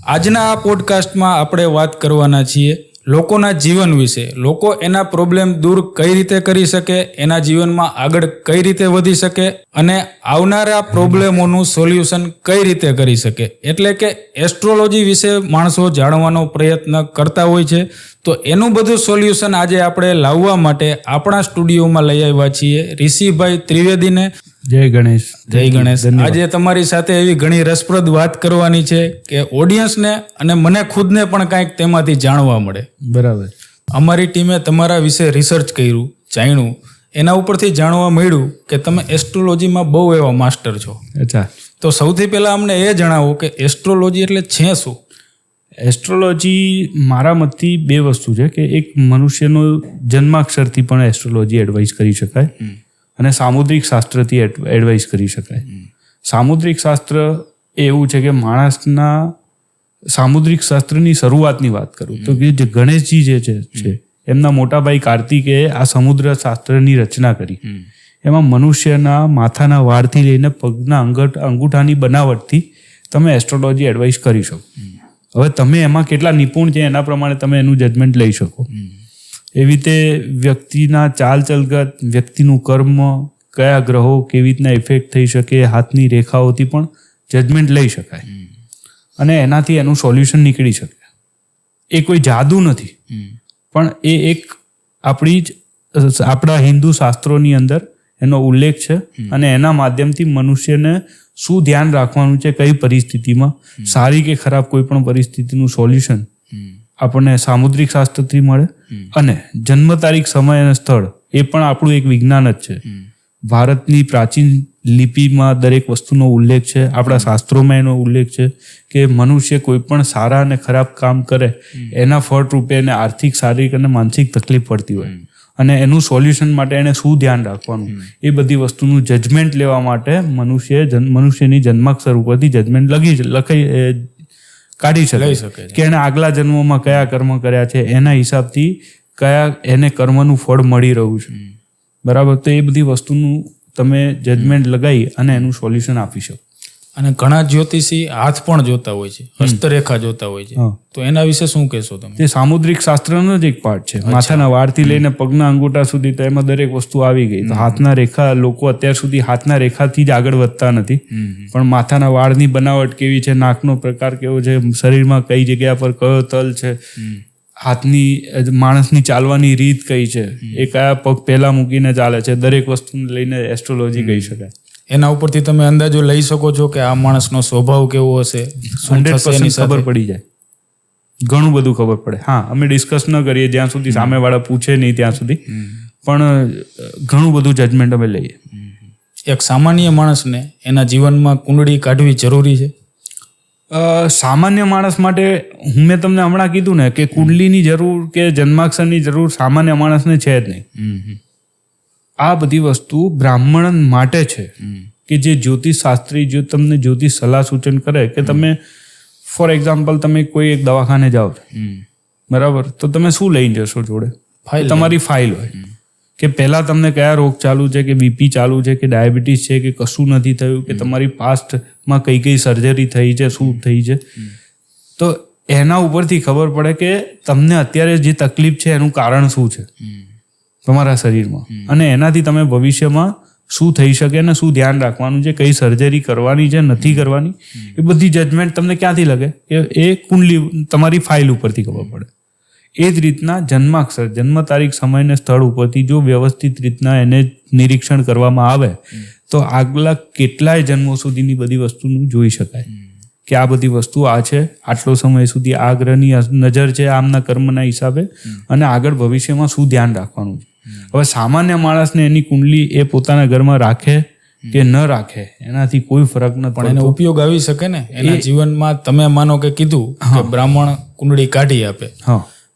આજના આ પોડકાસ્ટમાં આપણે વાત કરવાના છીએ લોકોના જીવન વિશે. લોકો એના પ્રોબ્લેમ દૂર કઈ રીતે કરી શકે, એના જીવનમાં આગળ કઈ રીતે વધી શકે અને આવનારા પ્રોબ્લેમોનું સોલ્યુશન કઈ રીતે કરી શકે. એટલે કે એસ્ટ્રોલોજી વિશે માણસો જાણવાનો પ્રયત્ન કરતા હોય છે. તો એનું બધું સોલ્યુશન આજે આપણે લાવવા માટે આપણા સ્ટુડિયોમાં લઈ આવ્યા છીએ ઋષિભાઈ ત્રિવેદીને. જય ગણેશ. જય ગણેશ. આજે તમારી સાથે એવી ઘણી રસપ્રદ વાત કરવાની છે કે ઓડિયન્સને અને મને ખુદને પણ કાંઈક તેમાંથી જાણવા મળે. બરાબર. અમારી ટીમે તમારા વિશે રિસર્ચ કર્યું, જાણ્યું, એના ઉપરથી જાણવા મળ્યું કે તમે એસ્ટ્રોલોજીમાં બહુ એવા માસ્ટર છો. અચ્છા. તો સૌથી પહેલાં અમને એ જણાવો કે એસ્ટ્રોલોજી એટલે છે શું? એસ્ટ્રોલોજી મારા મતથી બે વસ્તુ છે કે એક મનુષ્યનો જન્માક્ષરથી પણ એસ્ટ્રોલોજી એડવાઇસ કરી શકાય અને સામુદ્રિક શાસ્ત્રથી એડવાઇસ કરી શકાય. સામુદ્રિક શાસ્ત્ર એવું છે કે માણસના સામુદ્રિક શાસ્ત્રની શરૂઆતની વાત કરું તો કે જે ગણેશજી જે છે એમના મોટાભાઈ કાર્તિકેય આ સમુદ્ર શાસ્ત્રની રચના કરી. એમાં મનુષ્યના માથાના વાળથી લઈને પગના અંગૂઠાની બનાવટથી તમે એસ્ટ્રોલોજી એડવાઇસ કરી શકો. હવે તમે એમાં કેટલા નિપુણ છે એના પ્રમાણે તમે એનું જજમેન્ટ લઈ શકો. એવી રીતે વ્યક્તિના ચાલ ચલગત, વ્યક્તિનું કર્મ, કયા ગ્રહો કેવી રીતના ઇફેક્ટ થઈ શકે, હાથની રેખાઓથી પણ જજમેન્ટ લઈ શકાય અને એનાથી એનું સોલ્યુશન નીકળી શકે. એ કોઈ જાદુ નથી, પણ એ એક આપણા હિન્દુ શાસ્ત્રોની અંદર એનો ઉલ્લેખ છે અને એના માધ્યમથી મનુષ્યને શું ધ્યાન રાખવાનું છે, કઈ પરિસ્થિતિમાં સારી કે ખરાબ કોઈ પણ પરિસ્થિતિનું સોલ્યુશન આપણને સામુદ્રિક શાસ્ત્રથી મળે. અને જન્મ તારીખ, સમય અને સ્થળ એ પણ આપણું એક વિજ્ઞાન જ છે. ભારતની પ્રાચીન લિપિમાં દરેક વસ્તુનો ઉલ્લેખ છે, આપણા શાસ્ત્રોમાં એનો ઉલ્લેખ છે કે મનુષ્ય કોઈ પણ સારા અને ખરાબ કામ કરે એના ફળરૂપે એને આર્થિક, શારીરિક અને માનસિક તકલીફ પડતી હોય અને એનું સોલ્યુશન માટે એને શું ધ્યાન રાખવાનું એ બધી વસ્તુનું જજમેન્ટ લેવા માટે મનુષ્યની જન્માક્ષર ઉપરથી જજમેન્ટ કાઢી શકે કે એને આગલા જન્મોમાં કયા કર્મ કર્યા છે, એના હિસાબથી કયા એને કર્મનું ફળ મળી રહ્યું છે. બરાબર. તો એ બધી વસ્તુનું તમે જજમેન્ટ લગાવી અને એનું સોલ્યુશન આપી શકો. અને ઘણા જ્યોતિષી હાથ પણ જોતા હોય છે, હસ્તરેખા જોતા હોય છે, તો એના વિશે શું કહેશો તમે? તે સામુદ્રિક શાસ્ત્રનો જ એક પાર્ટ છે. માથાના વાળથી લઈને પગના અંગૂઠા સુધી તો એમાં દરેક વસ્તુ આવી ગઈ. તો હાથના રેખા, લોકો અત્યાર સુધી હાથના રેખાથી જ આગળ વધતા નથી, પણ માથાના વાળની બનાવટ કેવી છે, નાકનો પ્રકાર કેવો છે, શરીરમાં કઈ જગ્યા પર કયો તલ છે, હાથની માણસની ચાલવાની રીત કઈ છે, એ કયા પગ પહેલા મૂકીને ચાલે છે, દરેક વસ્તુને લઈને એસ્ટ્રોલોજી કહી શકાય. એના ઉપરથી તમે અંદાજો લઈ શકો છો કે આ માણસનો સ્વભાવ કેવો હશે. 100% ખબર પડી જાય, ઘણું બધું ખબર પડે. હા, અમે ડિસ્કસ ન કરીએ જ્યાં સુધી સામેવાળા પૂછે નહીં ત્યાં સુધી, પણ ઘણું બધું જજમેન્ટ અમે લઈએ. એક સામાન્ય માણસને એના જીવનમાં કુંડળી કાઢવી જરૂરી છે? સામાન્ય માણસ માટે મેં તમને હમણાં કીધું ને કે કુંડલીની જરૂર કે જન્માક્ષરની જરૂર સામાન્ય માણસને છે જ નહીં. આ બધી વસ્તુ બ્રાહ્મણ માટે છે કે જે જ્યોતિષ શાસ્ત્રી જો તમને જ્યોતિષ સલાહ સૂચન કરે કે તમે ફોર એક્ઝામ્પલ તમે કોઈ એક દવાખાને જાઓ છો, બરાબર, તો તમે શું લઈને જશો જોડે? તમારી ફાઇલ હોય કે પહેલાં તમને કયા રોગ ચાલુ છે, કે બીપી ચાલુ છે, કે ડાયાબિટીસ છે, કે કશું નથી થયું, કે તમારી પાસ્ટમાં કઈ કઈ સર્જરી થઈ છે, શું થઈ છે. તો એના ઉપરથી ખબર પડે કે તમને અત્યારે જે તકલીફ છે એનું કારણ શું છે તમારા શરીરમાં, અને એનાથી તમે ભવિષ્યમાં શું થઈ શકે અને શું ધ્યાન રાખવાનું છે, કઈ સર્જરી કરવાની છે, નથી કરવાની, એ બધી જજમેન્ટ તમને ક્યાંથી લાગે કે એ કુંડલી તમારી ફાઇલ ઉપરથી ખબર પડે. એ જ રીતના જન્માક્ષર, જન્મ તારીખ, સમય અને સ્થળ ઉપરથી જો વ્યવસ્થિત રીતના એને નિરીક્ષણ કરવામાં આવે તો આગલા કેટલાય જન્મો સુધીની બધી વસ્તુનું જોઈ શકાય કે આ બધી વસ્તુ આ છે, આટલો સમય સુધી આ ગ્રહની નજર છે આમના કર્મના હિસાબે, અને આગળ ભવિષ્યમાં શું ધ્યાન રાખવાનું છે. હવે સામાન્ય માણસને એની કુંડલી એ પોતાના ઘરમાં રાખે કે ન રાખે એનાથી કોઈ ફરક નથી, પણ એનો ઉપયોગ આવી શકે ને એના જીવનમાં. તમે માનો કે કીધું કે બ્રાહ્મણ કુંડળી કાઢી આપે,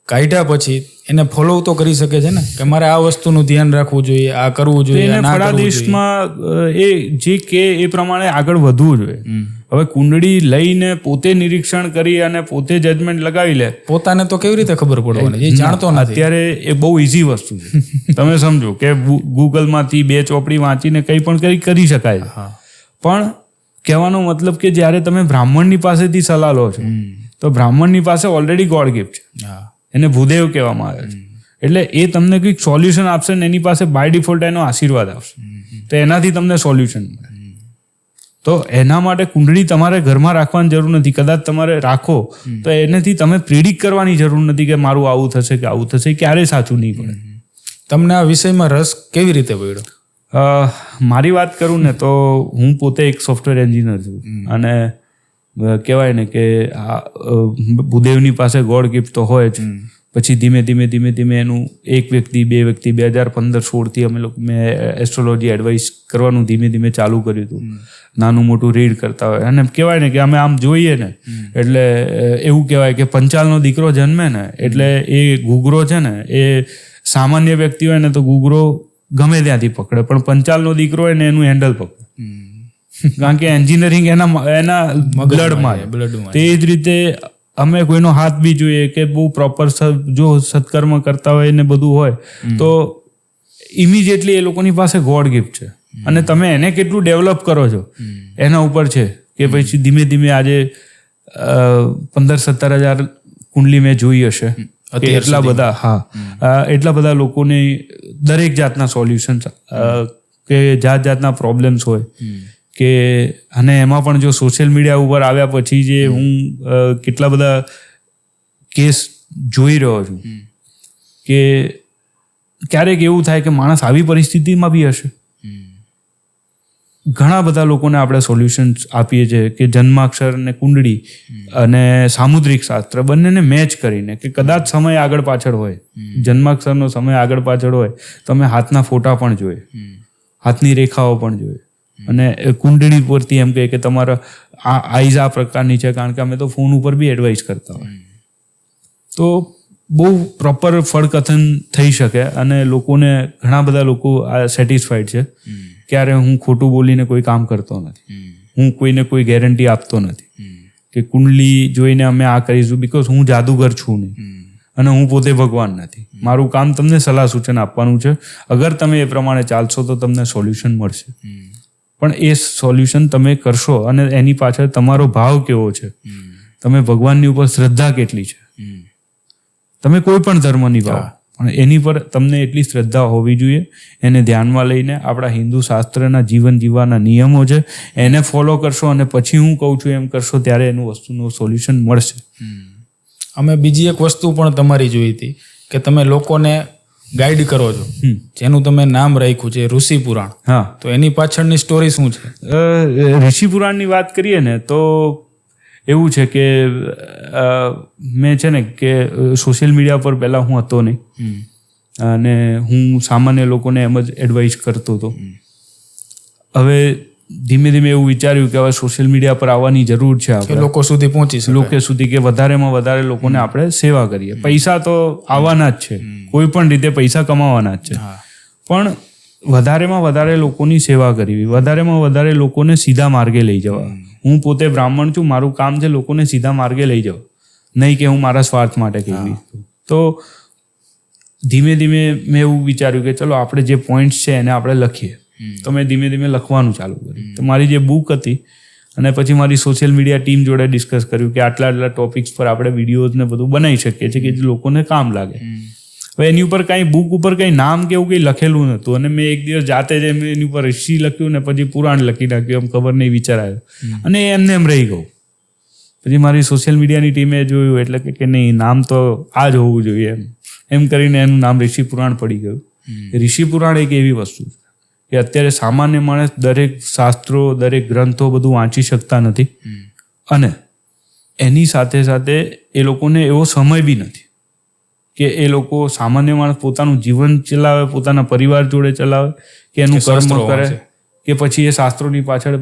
કાઢ્યા પછી એને ફોલો તો કરી શકે છે ને કે મારે આ વસ્તુનું ધ્યાન રાખવું જોઈએ, આ કરવું જોઈએ, ફળાદેશમાં એ જે કે એ પ્રમાણે આગળ વધવું જોઈએ. હવે કુંડળી લઈને પોતે નિરીક્ષણ કરી અને પોતે જજમેન્ટ લગાવી લે, પોતાને તો કેવી રીતે ખબર પડવાની, એ જાણતો નથી. અત્યારે એ બહુ ઇઝી વસ્તુ છે. તમે સમજો કે ગૂગલમાંથી 2 ચોપડી વાંચીને કંઈ પણ કરી શકાય. પણ કહેવાનો મતલબ કે જ્યારે તમે બ્રાહ્મણની પાસેથી સલાહ લો છો તો બ્રાહ્મણની પાસે ઓલરેડી ગોડ ગિફ્ટ છે, હા એને ભૂદેવ કહેવામાં આવે છે. એટલે એ તમને કંઈક સોલ્યુશન આપશે ને એની પાસે બાય ડિફોલ્ટ એનો આશીર્વાદ આવશે, તો એનાથી તમને સોલ્યુશન મળે. તો એના માટે કુંડળી તમારે ઘરમાં રાખવાની જરૂર નથી. કદાચ તમારે રાખો તો એનાથી તમે પ્રિડિક્ટ કરવાની જરૂર નથી કે મારું આવું થશે કે આવું થશે, ક્યારેય સાચું નહીં પડે. તમને આ વિષયમાં રસ કેવી રીતે પડ્યો? મારી વાત કરું ને તો હું પોતે એક સોફ્ટવેર એન્જિનિયર છું, અને કહેવાય ને કે આ ભૂદેવની પાસે ગોડ ગિફ્ટ તો હોય જ. પછી ધીમે ધીમે એનું એક વ્યક્તિ, બે વ્યક્તિ, 2015-16 મેં એસ્ટ્રોલોજી એડવાઇસ કરવાનું ધીમે ચાલુ કર્યું હતું. નાનું મોટું રીડ કરતા હોય, અને કહેવાય ને કે અમે આમ જોઈએ ને એટલે એવું કહેવાય કે પંચાલનો દીકરો જન્મે ને એટલે એ ઘૂઘરો છે ને, એ સામાન્ય વ્યક્તિ હોય ને તો ઘૂઘરો ગમે ત્યાંથી પકડે, પણ પંચાલનો દીકરો હોય ને એનું હેન્ડલ પકડે, કારણ કે એન્જિનિયરિંગ એના બ્લડમાં. તે જ રીતે અમે કોઈનો હાથ બી જોઈએ કે બહુ પ્રોપર જો સત્કર્મ કરતા હોય ને બધું હોય તો ઇમિડિયેટલી એ લોકોની પાસે ગોડ ગિફ્ટ છે, અને તમે એને કેટલું ડેવલપ કરો છો એના ઉપર છે. કે પછી ધીમે આજે 15-17 હજાર કુંડલી મેં જોઈ હશે, એટલા બધા લોકોને દરેક જાતના સોલ્યુશન કે જાતના પ્રોબ્લેમ્સ હોય કે, અને એમાં પણ જો સોશિયલ મીડિયા ઉપર આવ્યા પછી જે હું કેટલા બધા કેસ જોઈ રહ્યો છું કે ક્યારેક એવું થાય કે માણસ આવી પરિસ્થિતિમાં બી હશે. ઘણા બધા લોકોને આપણે સોલ્યુશન્સ આપીએ છીએ કે જન્માક્ષર ને કુંડળી અને સામુદ્રિક શાસ્ત્ર બંનેને મેચ કરીને, કે કદાચ સમય આગળ પાછળ હોય, જન્માક્ષરનો સમય આગળ પાછળ હોય, તમે હાથના ફોટા પણ જોઈએ, હાથની રેખાઓ પણ જોઈએ, અને કુંડળી પરથી એમ કહે કે તમારા આઈઝ આ પ્રકારની છે, કારણ કે અમે તો ફોન ઉપર બી એડવાઇસ કરતા હોય. તો બહુ પ્રોપર ફળકથન થઈ શકે, અને લોકોને ઘણા બધા લોકો આ સેટિસ્ફાઈડ છે. ક્યારે હું ખોટું બોલીને કોઈ કામ કરતો નથી, હું કોઈને કોઈ ગેરંટી આપતો નથી કે કુંડલી જોઈને અમે આ કરીશું, બીકોઝ હું જાદુગર છું નહીં અને હું પોતે ભગવાન નથી. મારું કામ તમને સલાહ સૂચન આપવાનું છે. અગર તમે એ પ્રમાણે ચાલશો તો તમને સોલ્યુશન મળશે, પણ એ સોલ્યુશન તમે કરશો અને એની પાછળ તમારો ભાવ કેવો છે, તમે ભગવાનની ઉપર શ્રદ્ધા કેટલી છે. તમે કોઈ પણ ધર્મની ભાવ, પણ એની પર તમને એટલી શ્રદ્ધા હોવી જોઈએ. એને ધ્યાનમાં લઈને આપણા હિન્દુ શાસ્ત્રના જીવન જીવવાના નિયમો છે, એને ફોલો કરશો અને પછી હું કહું છું એમ કરશો, ત્યારે એનું વસ્તુનું સોલ્યુશન મળશે. અમે બીજી એક વસ્તુ પણ તમારી જોઈ હતી કે તમે લોકોને ગાઈડ કરો છો, જેનું તમે નામ રાખ્યું છે ઋષિ પુરાણ. હા, તો એની પાછળની સ્ટોરી શું છે? ઋષિ પુરાણની વાત કરીએ ને તો એવું છે કે મેં છે ને કે સોશિયલ મીડિયા પર પહેલાં હું હતો નહીં, અને હું સામાન્ય લોકોને એમ જ એડવાઇસ કરતો હતો. હવે ધીમે એવું વિચાર્યું કે હવે સોશિયલ મીડિયા પર આવવાની જરૂર છે, આપણે લોકો સુધી પહોંચી શકે, લોકો સુધી, કે વધારેમાં વધારે લોકોને આપણે સેવા કરીએ. પૈસા તો આવવાના જ છે, કોઈ પણ રીતે પૈસા કમાવાના જ છે, પણ વધારેમાં વધારે લોકોની સેવા કરવી, વધારેમાં વધારે લોકોને સીધા માર્ગે લઈ જવા. હું પોતે બ્રાહ્મણ છું, મારું કામ છે લોકોને સીધા માર્ગે લઈ જવા, નહીં કે હું મારા સ્વાર્થ માટે કહેવી. તો ધીમે મેં એવું વિચાર્યું કે ચલો આપણે જે પોઈન્ટ્સ છે એને આપણે લખીએ. તો મેં ધીમે લખવાનું ચાલુ કર્યું. તો મારી જે બુક હતી, અને પછી મારી સોશિયલ મીડિયા ટીમ જોડે ડિસ્કસ કર્યું કે આટલા ટોપિક્સ પર આપણે વિડીયોઝ ને બધું બનાવી શકીએ છીએ કે જે લોકોને કામ લાગે. હવે એની ઉપર કાંઈ બુક ઉપર કંઈ નામ કે એવું કંઈ લખેલું નહોતું, અને મેં એક દિવસ જાતે જ એની ઉપર ઋષિ લખ્યું ને પછી પુરાણ લખી નાખ્યું, એમ ખબર નહીં વિચાર આવ્યો, અને એમને એમ રહી ગયું. પછી મારી સોશિયલ મીડિયાની ટીમે જોયું એટલે કે નહીં, નામ તો આ જ હોવું જોઈએ એમ કરીને એનું નામ ઋષિ પુરાણ પડી ગયું. ઋષિ પુરાણ એક એવી વસ્તુ છે કે અત્યારે સામાન્ય માણસ દરેક શાસ્ત્રો, દરેક ગ્રંથો બધું વાંચી શકતા નથી, અને એની સાથે એ લોકોને એવો સમય બી નથી કે એ લોકો સામાન્ય માણસ પોતાનું જીવન ચલાવે, પોતાના પરિવાર જોડે ચલાવે, કે એનું કર્મ કરે, કે પછી એ શાસ્ત્રોની પાછળ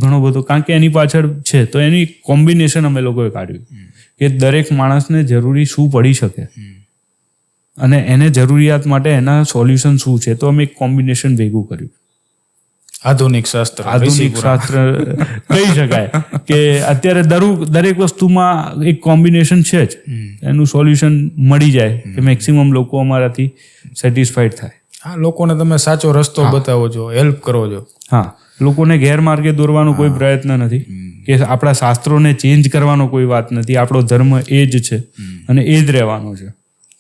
ઘણો બધો, કારણ કે એની પાછળ છે. તો એની કોમ્બિનેશન અમે લોકોએ કાઢ્યું કે દરેક માણસને જરૂરી શું પડી શકે અને એને જરૂરિયાત માટે એના સોલ્યુશન શું છે. તો અમે એક કોમ્બિનેશન ભેગું કર્યું. આધુનિક શાસ્ત્ર કહી શકાય કે અત્યારે દરેક વસ્તુમાં એક કોમ્બિનેશન છે જ, એનું સોલ્યુશન મળી જાય કે મેક્સિમમ લોકો અમારાથી સેટિસ્ફાઈડ થાય. હા, લોકોને તમે સાચો રસ્તો બતાવો છો, હેલ્પ કરો છો. હા, લોકોને ગેરમાર્ગે દોરવાનો કોઈ પ્રયત્ન નથી, કે આપણા શાસ્ત્રોને ચેન્જ કરવાનો કોઈ વાત નથી. આપણો ધર્મ એ જ છે અને એ જ રહેવાનો છે,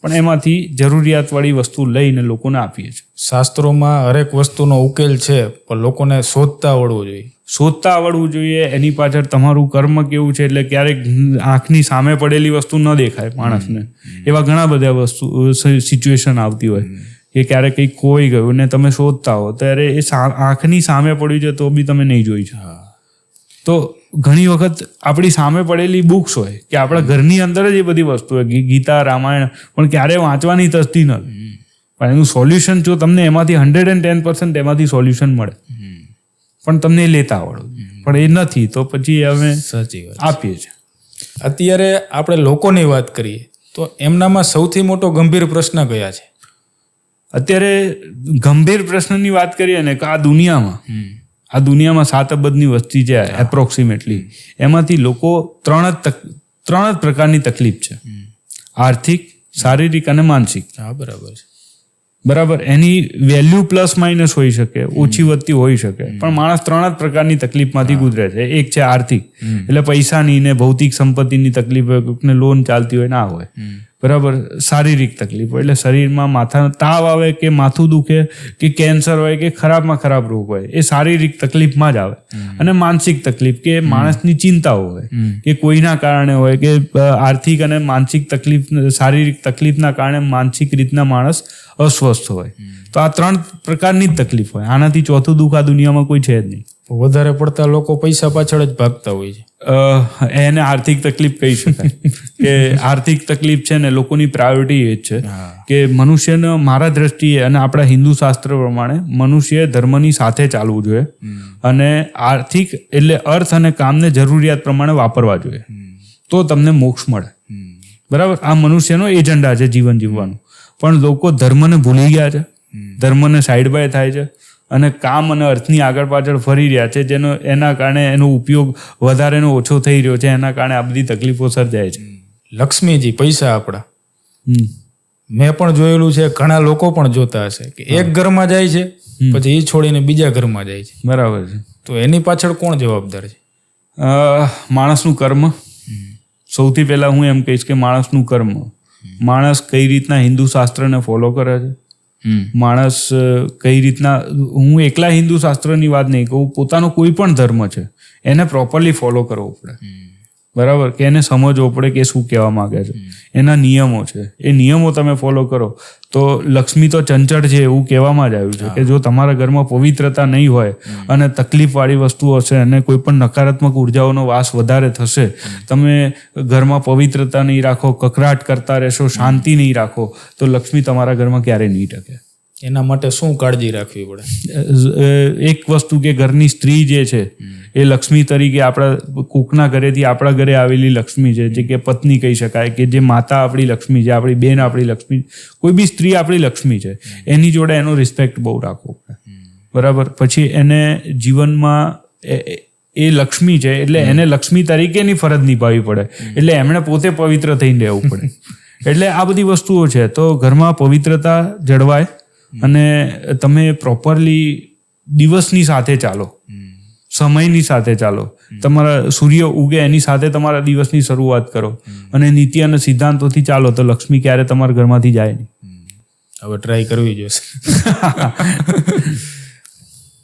પણ એમાંથી જરૂરિયાતવાળી વસ્તુ લઈને લોકોને આપીએ છીએ. શાસ્ત્રોમાં હરેક વસ્તુનો ઉકેલ છે, પણ લોકોને શોધતા આવડવું જોઈએ. શોધતા આવડવું જોઈએ. એની પાછળ તમારું કર્મ કેવું છે, એટલે ક્યારેક આંખની સામે પડેલી વસ્તુ ન દેખાય માણસને. એવા ઘણા બધા સિચ્યુએશન આવતી હોય કે ક્યારેક કંઈક ખોઈ ગયું ને તમે શોધતા હો, ત્યારે એ આંખની સામે પડ્યું છે તો બી તમે નહીં જોઈ છે. તો ઘણી વખત આપણી સામે પડેલી બુક્સ હોય કે આપણા ઘરની અંદર જ એ બધી વસ્તુ હોય, ગીતા, રામાયણ, પણ ક્યારેય વાંચવાની તસ્તી નથી. પણ એનું સોલ્યુશન જો તમને એમાંથી 110% એમાંથી સોલ્યુશન મળે, પણ તમને એ લેતા આવડવું, પણ એ નથી તો પછી અમે સાચી વાત આપીએ છીએ. અત્યારે આપણે લોકોની વાત કરીએ તો એમનામાં સૌથી મોટો ગંભીર પ્રશ્ન કયા છે? અત્યારે ગંભીર પ્રશ્નની વાત કરીએ ને, કે આ દુનિયામાં 7 અબજની વસ્તી છે એપ્રોક્સિમેટલી, એમાંથી લોકો 3 જ પ્રકારની તકલીફ છે: આર્થિક, શારીરિક અને માનસિક. હા, બરાબર છે. બરાબર. એની વેલ્યુ પ્લસ માઇનસ હોઈ શકે, ઓછી વધતી હોઈ શકે, પણ માણસ 3 જ પ્રકારની તકલીફમાંથી ગુજરે છે. એક છે આર્થિક, એટલે પૈસાની ને ભૌતિક સંપત્તિની તકલીફ હોય, કોઈકને લોન ચાલતી હોય, ના હોય. બરાબર. શારીરિક તકલીફ હોય, એટલે શરીરમાં માથાનો તાવ આવે કે માથું દુખે કે કેન્સર હોય કે ખરાબમાં ખરાબ રોગ હોય, એ શારીરિક તકલીફમાં જ આવે. અને માનસિક તકલીફ, કે માણસની ચિંતાઓ હોય, કે કોઈના કારણે હોય, કે આર્થિક અને માનસિક તકલીફ, શારીરિક તકલીફના કારણે માનસિક રીતના માણસ અસ્વસ્થ હોય. તો આ 3 પ્રકારની જ તકલીફ હોય. આનાથી ચોથું દુઃખ આ દુનિયામાં કોઈ છે જ નહીં. વધારે પડતા લોકો પૈસા પાછળ જ ભાગતા હોય છે. એને આર્થિક તકલીફ કહી શકાય. કે આર્થિક તકલીફ છે ને, લોકોની પ્રાયોરિટી એ જ છે કે મનુષ્યને, મારા દ્રષ્ટિએ અને આપણા હિન્દુ શાસ્ત્ર પ્રમાણે, મનુષ્ય ધર્મની સાથે ચાલવું જોઈએ અને આર્થિક એટલે અર્થ અને કામને જરૂરિયાત પ્રમાણે વાપરવા જોઈએ, તો તમને મોક્ષ મળે. બરાબર. આ મનુષ્યનો એજન્ડા છે જીવન જીવવાનું. પણ લોકો ધર્મને ભૂલી ગયા છે, ધર્મને સાઈડ બાય થાય છે અને કામ અને અર્થની આગળ પાછળ ફરી રહ્યા છે, એના કારણે એનો ઉપયોગ વધારેનો ઓછો થઈ રહ્યો છે. એના કારણે આ બધી તકલીફો સર્જાય છે. લક્ષ્મીજી, પૈસા આપણા, મેં પણ જોયેલું છે, ઘણા લોકો પણ જોતા હશે કે એક ઘરમાં જાય છે, પછી એ છોડીને બીજા ઘરમાં જાય છે. બરાબર છે. તો એની પાછળ કોણ જવાબદાર છે? માણસનું કર્મ. સૌથી પહેલા હું એમ કહીશ કે માણસનું કર્મ. માણસ કઈ રીતના હિન્દુ શાસ્ત્રને ફોલો કરે છે, માણસ કઈ રીતના, હું એકલા હિન્દુ શાસ્ત્રની વાત નહીં કહું, પોતાનો કોઈ પણ ધર્મ છે એને પ્રોપરલી ફોલો કરવો પડે. બરાબર. કે એને સમજવો પડે કે શું કહેવા માંગે છે, એના નિયમો છે, એ નિયમો તમે ફોલો કરો તો લક્ષ્મી તો ચંચળ છે એવું કહેવામાં જ આવ્યું છે કે જો તમારા ઘરમાં પવિત્રતા નહીં હોય અને તકલીફવાળી વસ્તુ હશે અને કોઈ પણ નકારાત્મક ઉર્જાઓનો વાસ વધારે થશે, તમે ઘરમાં પવિત્રતા નહીં રાખો, કકરાટ કરતા રહેશો, શાંતિ નહીં રાખો, તો લક્ષ્મી તમારા ઘરમાં ક્યારેય નહીં ટકે. એના માટે શું કાળજી રાખવી પડે? એક વસ્તુ કે ઘરની સ્ત્રી જે છે એ લક્ષ્મી તરીકે, આપણા કોકના ઘરેથી આપણા ઘરે આવેલી લક્ષ્મી છે, જે કે પત્ની કહી શકાય, કે જે માતા આપણી લક્ષ્મી છે, આપણી બેન આપણી લક્ષ્મી, કોઈ બી સ્ત્રી આપણી લક્ષ્મી છે, એની જોડે એનો રિસ્પેક્ટ બહુ રાખવો પડે. બરાબર. પછી એને જીવનમાં એ લક્ષ્મી છે એટલે એને લક્ષ્મી તરીકેની ફરજ નિભાવવી પડે, એટલે એમણે પોતે પવિત્ર થઈને રહેવું પડે. એટલે આ બધી વસ્તુઓ છે. તો ઘરમાં પવિત્રતા જળવાય અને તમે પ્રોપરલી દિવસની સાથે ચાલો, સમયની સાથે ચાલો, તમારા સૂર્ય ઉગે એની સાથે તમારા દિવસની શરૂઆત કરો અને નીતિ અને સિદ્ધાંતોથી ચાલો, તો લક્ષ્મી ક્યારે તમારા ઘરમાંથી જાય નહીં. હવે ટ્રાય કરવી જોઈશે.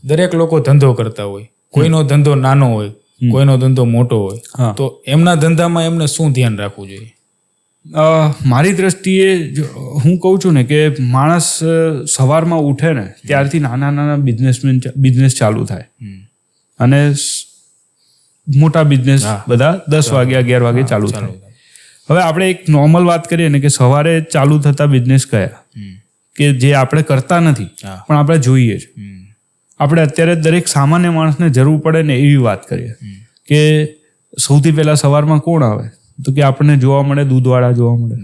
દરેક લોકો ધંધો કરતા હોય, કોઈનો ધંધો નાનો હોય, કોઈનો ધંધો મોટો હોય, તો એમના ધંધામાં એમને શું ધ્યાન રાખવું જોઈએ? મારી દ્રષ્ટિએ હું કહું છું ને કે માણસ સવારમાં ઉઠે ને ત્યારથી નાના નાના બિઝનેસ ચાલુ થાય અને મોટા બિઝનેસ બધા 10 વાગે 11 વાગે ચાલુ થાય. હવે આપણે એક નોર્મલ વાત કરીએ ને કે સવારે ચાલુ થતા બિઝનેસ કયા કે જે આપણે કરતા નથી પણ આપણે જોઈએ છે. આપણે અત્યારે દરેક સામાન્ય માણસને જરૂર પડે ને એવી વાત કરીએ કે સૌથી પહેલા સવારમાં કોણ આવે, તો કે આપણને જોવા મળે દૂધવાળા જોવા મળે,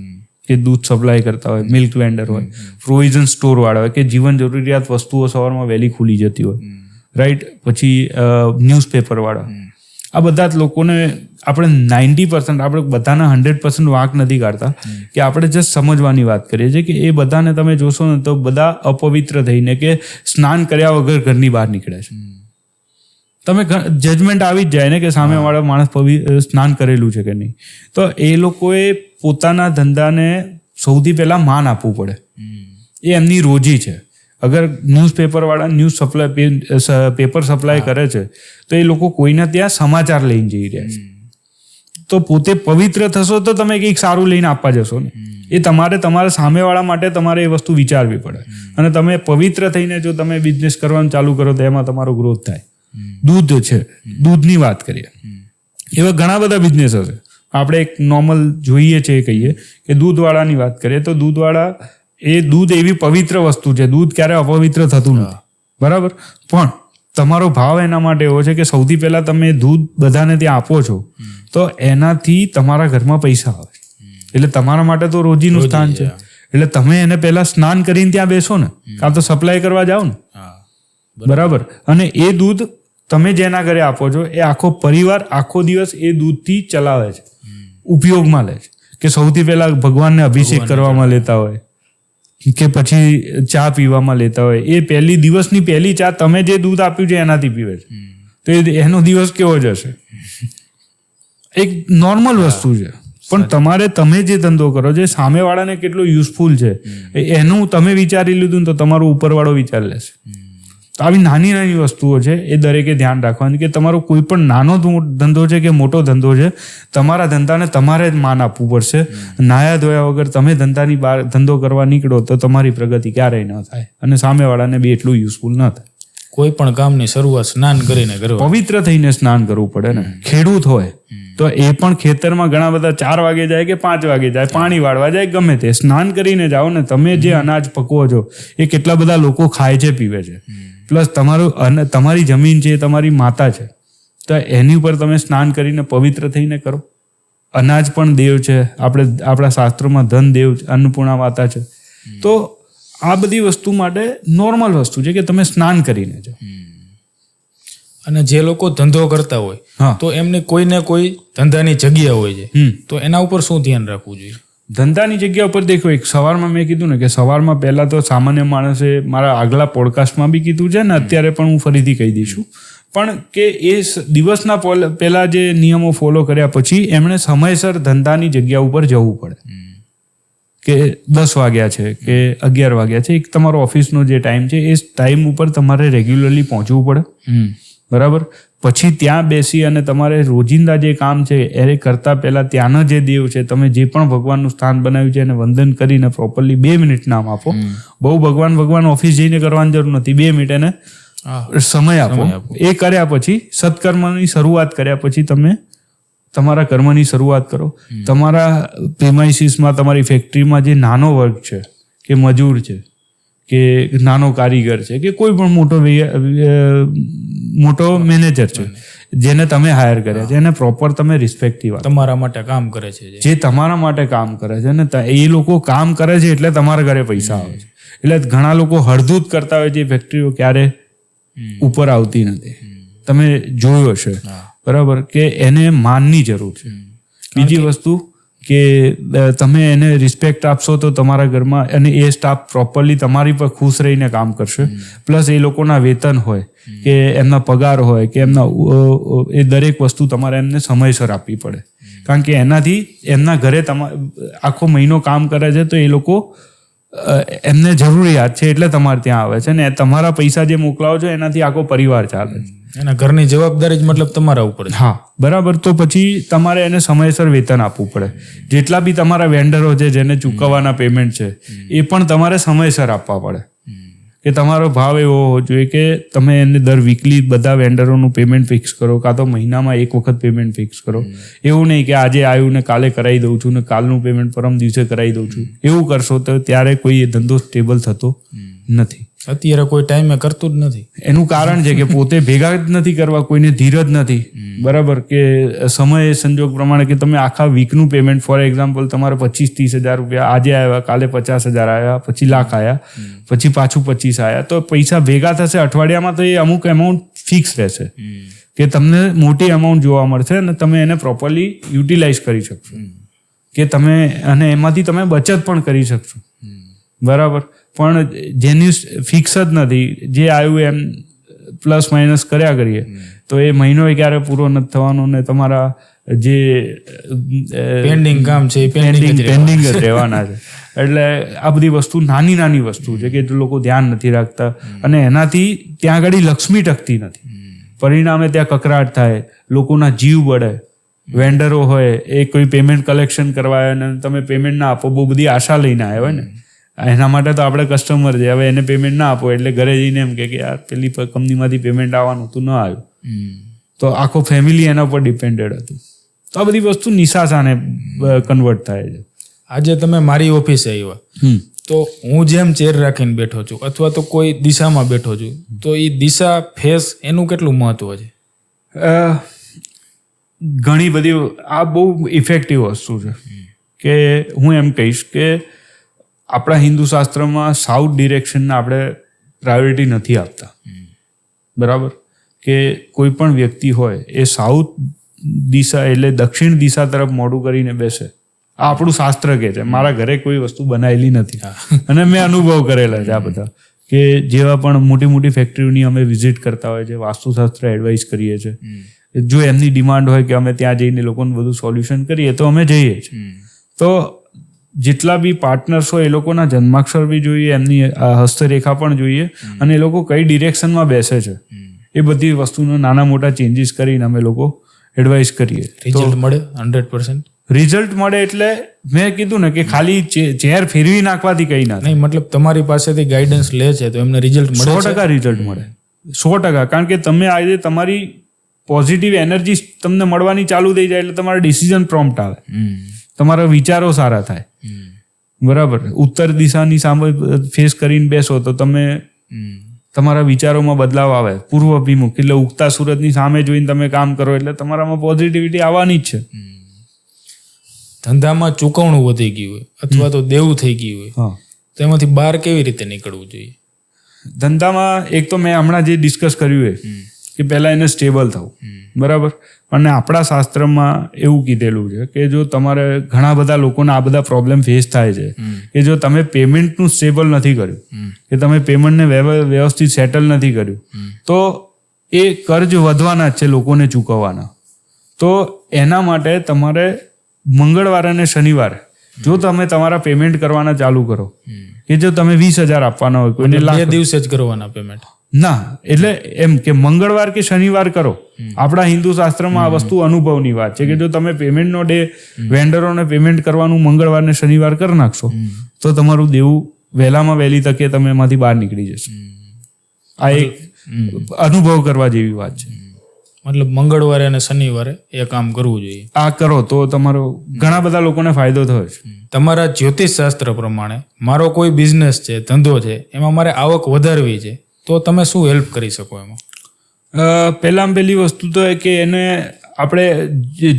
કે દૂધ સપ્લાય કરતા હોય, મિલ્ક વેન્ડર હોય, પ્રોવિઝન સ્ટોર વાળા હોય, કે જીવન જરૂરિયાત વસ્તુઓ સવારમાં વહેલી ખુલી જતી હોય, રાઈટ. પછી ન્યૂઝપેપર વાળા, આ બધા જ લોકોને આપણે 90%, આપણે બધાના 100% વાંક નથી કાઢતા, કે આપણે જસ્ટ સમજવાની વાત કરીએ છીએ કે એ બધાને તમે જોશો ને તો બધા અપવિત્ર થઈને કે સ્નાન કર્યા વગર ઘરની બહાર નીકળે છે. તમે જજમેન્ટ આવી જ જાય ને કે સામેવાળા માણસ સ્નાન કરેલું છે કે નહીં. તો એ લોકોએ પોતાના ધંધાને સૌથી પહેલા માન આપવું પડે. એ એમની રોજી છે. અગર ન્યૂઝપેપરવાળા પેપર સપ્લાય કરે છે તો એ લોકો કોઈના ત્યાં સમાચાર લઈને જઈ રહ્યા છે. તો પોતે પવિત્ર થશો તો તમે કંઈક સારું લઈને આપવા જશો ને. એ તમારે તમારા સામેવાળા માટે તમારે એ વસ્તુ વિચારવી પડે. અને તમે પવિત્ર થઈને જો તમે બિઝનેસ કરવાનું ચાલુ કરો તો એમાં તમારો ગ્રોથ થાય. દૂધ છે, દૂધની વાત કરીએ, એવા ઘણા બધા બિઝનેસ હશે. આપણે એક નોર્મલ જોઈએ છે એ કહીએ કે દૂધવાળાની વાત કરીએ તો દૂધ એવી પવિત્ર વસ્તુ છે. દૂધ ક્યારે અપવિત્ર થતું નથી, બરાબર. પણ તમારો ભાવ એના માટે એવો છે કે સૌથી પહેલા તમે દૂધ બધાને ત્યાં આપો છો તો એનાથી તમારા ઘરમાં પૈસા આવે. એટલે તમારા માટે તો રોજીનું સ્થાન છે. એટલે તમે એને પહેલા સ્નાન કરીને ત્યાં બેસો ને, કાં તો સપ્લાય કરવા જાઓ ને, બરાબર. અને એ દૂધ તમે જેના ઘરે આપો છો એ આખો પરિવાર આખો દિવસ એ દૂધથી ચલાવે છે, ઉપયોગમાં લે છે. કે સૌથી પહેલા ભગવાનને અભિષેક કરવામાં લેતા હોય કે પછી ચા પીવામાં લેતા હોય. એ દિવસની પહેલી ચા તમે જે દૂધ આપ્યું છે એનાથી પીવે છે. તો એનો દિવસ કેવો જશે? એક નોર્મલ વસ્તુ છે. પણ તમે જે ધંધો કરો છો સામેવાળાને કેટલો યુઝફુલ છે એનું તમે વિચારી લીધું તો તમારો ઉપરવાળો વિચાર લેશે. તો આવી નાની નાની વસ્તુઓ છે એ દરેકે ધ્યાન રાખવાની કે તમારો કોઈ પણ નાનો ધંધો છે કે મોટો ધંધો છે, તમારા ધંધાને તમારે જ માન આપવું પડશે. નાયા ધોયા વગર તમે ધંધાની બહાર ધંધો કરવા નીકળો તો તમારી પ્રગતિ ક્યારેય ન થાય અને સામેવાળાને બી એટલું યુઝફુલ ન થાય. કોઈ પણ કામની શરૂઆત સ્નાન કરીને કરવી, પવિત્ર થઈને સ્નાન કરવું પડે ને. ખેડૂત હોય તો એ પણ ખેતરમાં ઘણા બધા 4 વાગે જાય કે 5 વાગે જાય, પાણી વાળવા જાય, ગમે તે સ્નાન કરીને જાઓ ને. તમે જે અનાજ પકવો છો એ કેટલા બધા લોકો ખાય છે, પીવે છે. પ્લસ તમારી જમીન છે, તમારી માતા છે, તો એની ઉપર તમે સ્નાન કરીને પવિત્ર થઈને કરો. અનાજ પણ દેવ છે. આપણા શાસ્ત્રોમાં ધન દેવ, અન્નપૂર્ણા માતા છે. તો આ બધી વસ્તુ માટે નોર્મલ વસ્તુ છે કે તમે સ્નાન કરીને જાઓ. અને જે લોકો ધંધો કરતા હોય તો એમની કોઈ ને કોઈ ધંધાની જગ્યા હોય છે, તો એના ઉપર શું ધ્યાન રાખવું જોઈએ? ધંધાની જગ્યા ઉપર દેખો, એક સવારમાં મેં કીધું ને કે સવારમાં પહેલા તો સામાન્ય માણસે મારા આગલા પોડકાસ્ટમાં બી કીધું છે ને અત્યારે પણ હું ફરીથી કહી દઈશું પણ કે એ દિવસના પહેલા જે નિયમો ફોલો કર્યા પછી એમણે સમયસર ધંધાની જગ્યા ઉપર જવું પડે. કે 10 વાગ્યા છે કે 11 વાગ્યા છે, એક તમારો ઓફિસનો જે ટાઈમ છે એ ટાઈમ ઉપર તમારે રેગ્યુલરલી પહોંચવું પડે, બરાબર. પછી ત્યાં બેસી અને તમારે રોજિંદા જે કામ છે એ કરતા પહેલા ત્યાંનો જે દેવ છે, તમે જે પણ ભગવાનનું સ્થાન બનાવ્યું છે એને વંદન કરીને પ્રોપરલી 2 મિનિટ નામ આપો. બહુ ભગવાન ઓફિસ જઈને કરવાની જરૂર નથી, 2 મિનિટ એને સમય આપો. એ કર્યા પછી સત્કર્મની શરૂઆત કર્યા પછી તમે તમારા કર્મની શરૂઆત કરો. તમારા પ્રેમાઇસીસમાં, તમારી ફેક્ટરીમાં જે નાનો વર્ગ છે કે મજૂર છે કે નાનો કારીગર છે કે કોઈ પણ મોટો મેનેજર છે જેને તમે હાયર કર્યા છે, એને પ્રોપર તમે રિસ્પેક્ટિવ આપો. તમારા માટે કામ કરે છે, જે તમારા માટે કામ કરે છે ને, એ લોકો કામ કરે છે એટલે તમારા ઘરે પૈસા આવે છે. એટલે ઘણા લોકો હળધૂત કરતા હોય છે, ફેક્ટરીઓ ક્યારે ઉપર આવતી નથી. તમે જોયું હશે, બરાબર, કે એને માનની જરૂર છે. બીજી વસ્તુ કે તમે એને રિસ્પેક્ટ આપશો તો તમારા ઘરમાં અને એ સ્ટાફ પ્રોપરલી તમારી પર ખુશ રહીને કામ કરશે. પ્લસ એ લોકોના વેતન હોય કે એમના પગાર હોય કે એમના એ દરેક વસ્તુ તમારે એમને સમયસર આપવી પડે. કારણ કે એનાથી એમના ઘરે આખો મહિનો કામ કરે છે તો એ લોકો એમને જરૂરિયાત છે એટલે તમારે ત્યાં આવે છે ને તમારા પૈસા જે મોકલાવો છો એનાથી આખો પરિવાર ચાલે છે. એના ઘરની જવાબદારી જ મતલબ તમારા ઉપર છે. હા, બરાબર. તો પછી તમારે એને સમયસર વેતન આપવું પડે. જેટલા બી તમારા વેન્ડરો છે જેને ચૂકવવાના પેમેન્ટ છે એ પણ તમારે સમયસર આપવા પડે. કે તમારો ભાવ એવો હોવો જોઈએ કે તમે એને દર વીકલી બધા વેન્ડરોનું પેમેન્ટ ફિક્સ કરો, કાં તો મહિનામાં એક વખત પેમેન્ટ ફિક્સ કરો. એવું નહીં કે આજે આવ્યું ને કાલે કરાવી દઉં છું ને કાલનું પેમેન્ટ પરમ દિવસે કરાવી દઉં છું. એવું કરશો તો ત્યારે કોઈ ધંધો સ્ટેબલ થતો નથી. અત્યારે કોઈ ટાઈમે કરતું જ નથી. એનું કારણ છે કે પોતે ભેગા જ નથી કરવા, કોઈને ધીરજ નથી, બરાબર. કે સમય સંજોગ પ્રમાણે કે તમે આખા વીકનું પેમેન્ટ, ફોર એક્ઝામ્પલ તમારે 25-30 હજાર રૂપિયા આજે આવ્યા, કાલે 50,000 આવ્યા, પછી લાખ આવ્યા, પછી પાછું 25 આવ્યા, તો પૈસા ભેગા થશે અઠવાડિયામાં તો એ અમુક અમાઉન્ટ ફિક્સ રહેશે કે તમને મોટી અમાઉન્ટ જોવા મળશે અને તમે એને પ્રોપરલી યુટિલાઇઝ કરી શકશો કે તમે અને એમાંથી તમે બચત પણ કરી શકશો, બરાબર. પણ જેની ફિક્સ જ નથી, જે આવ્યું એમ પ્લસ માઇનસ કર્યા કરીએ તો એ મહિનો ક્યારે પૂરો નથી થવાનો ને તમારા જે પેન્ડિંગ કામ છે પેન્ડિંગ જ રહેવાના છે. એટલે આ બધી વસ્તુ નાની નાની વસ્તુ છે કે લોકો ધ્યાન નથી રાખતા અને એનાથી ત્યાં આગળ લક્ષ્મી ટકતી નથી. પરિણામે ત્યાં કકરાટ થાય, લોકોના જીવ બળે. વેન્ડરો હોય એ કોઈ પેમેન્ટ કલેક્શન કરવા આવે અને તમે પેમેન્ટ ના આપો, બહુ બધી આશા લઈને આવ્યા હોય ને, એના માટે તો આપણે કસ્ટમર છે. હવે એને પેમેન્ટ ના આપો એટલે ઘરે જઈને એમ કે યાર પેલી કંપનીમાંથી પેમેન્ટ આવવાનું તું ન આવ્યું, તો આખો ફેમિલી એના પર ડિપેન્ડેડ હતું. તો આ બધી વસ્તુ નિશાસાને કન્વર્ટ થાય છે. આજે તમે મારી ઓફિસે આવ્યા તો હું જેમ ચેર રાખીને બેઠો છું અથવા તો કોઈ દિશામાં બેઠો છું તો એ દિશા ફેસ એનું કેટલું મહત્વ છે? ઘણી બધી આ બહુ ઇફેક્ટિવ વસ્તુ છે કે હું એમ કહીશ કે આપણા હિન્દુ શાસ્ત્રમાં સાઉથ ડિરેક્શનને આપણે પ્રાયોરિટી નથી આપતા. બરાબર? કે કોઈ પણ વ્યક્તિ હોય એ સાઉથ દિશા એટલે દક્ષિણ દિશા તરફ મોઢું કરીને બેસે. આ આપણું શાસ્ત્ર કહે છે. મારા ઘરે કોઈ વસ્તુ બનાવેલી નથી અને મેં અનુભવ કરેલા છે આ બધા, કે જેવા પણ મોટી મોટી ફેક્ટરીઓની અમે વિઝિટ કરતા હોય છે, વાસ્તુશાસ્ત્ર એડવાઇસ કરીએ છીએ. જો એમની ડિમાન્ડ હોય કે અમે ત્યાં જઈને લોકોને બધું સોલ્યુશન કરીએ તો અમે જઈએ છીએ. તો જેટલા બી પાર્ટનર્સ હોય એ લોકોના જન્માક્ષર બી જોઈએ, એમની હસ્તરેખા પણ જોઈએ અને એ લોકો કઈ ડિરેક્શનમાં બેસે છે એ બધી વસ્તુનો નાના મોટા ચેન્જીસ કરીને અમે લોકો એડવાઇસ કરીએ. રિઝલ્ટ મળે 100%? રિઝલ્ટ મળે એટલે મેં કીધું ને કે ખાલી ચેર ફેરવી નાખવાથી કંઈ ના નહીં, મતલબ તમારી પાસેથી ગાઈડન્સ લે છે તો એમને રિઝલ્ટ મળે? 100% રિઝલ્ટ મળે, 100%. કારણ કે તમે આજે તમારી પોઝિટિવ એનર્જી તમને મળવાની ચાલુ થઈ જાય એટલે તમારા ડિસિઝન પ્રોમ્પ્ટ આવે, તમારા વિચારો સારા થાય. બરાબર? ઉત્તર દિશાની સામે ફેસ કરીને બેસો તો તમે તમારા વિચારોમાં બદલાવ આવે. પૂર્વ અભિમુખ એટલે ઉગતા સૂરજની સામે જોઈને તમે કામ કરો એટલે તમારામાં પોઝિટિવિટી આવવાની જ છે. ધંધામાં ચૂકવણું વધી ગયું હોય અથવા તો દેવું થઈ ગયું હોય તેમાંથી બહાર કેવી રીતે નીકળવું જોઈએ? ધંધામાં એક તો મેં હમણાં જે ડિસ્કસ કર્યું કે પહેલા એને સ્ટેબલ થવું. બરાબર? અને આપણા શાસ્ત્રમાં એવું કીધેલું છે કે જો તમારે ઘણા બધા લોકોને આ બધા પ્રોબ્લેમ ફેસ થાય છે કે જો તમે પેમેન્ટનું સ્ટેબલ નથી કર્યું, કે તમે પેમેન્ટને વ્યવસ્થિત સેટલ નથી કર્યું તો એ કર્જ વધવાના જ છે લોકોને ચૂકવવાના. તો એના માટે તમારે મંગળવાર અને શનિવારે જો તમે તમારા પેમેન્ટ કરવાના ચાલુ કરો, કે જો તમે 20,000 આપવાના હોય કોઈને 2 દિવસે જ કરવાના પેમેન્ટ ના, એટલે એમ કે મંગળવાર કે શનિવાર કરો. આપણા હિન્દુ શાસ્ત્રમાં આ વસ્તુ અનુભવની વાત છે કે જો તમે પેમેન્ટનો ડે વેન્ડરોને પેમેન્ટ કરવાનું મંગળવાર ને શનિવાર કરી નાખશો તો તમારું દેવું વહેલામાં વહેલી તકે તમે એમાંથી બહાર નીકળી જશો. આ એક અનુભવ કરવા જેવી વાત છે. મતલબ મંગળવારે અને શનિવારે એ કામ કરવું જોઈએ. આ કરો તો તમારો ઘણા બધા લોકોને ફાયદો થયો છે. તમારા જ્યોતિષ શાસ્ત્ર પ્રમાણે મારો કોઈ બિઝનેસ છે, ધંધો છે, એમાં મારે આવક વધારવી છે તો તમે શું હેલ્પ કરી શકો એમાં? પહેલામાં પહેલી વસ્તુ તો એ કે એને આપણે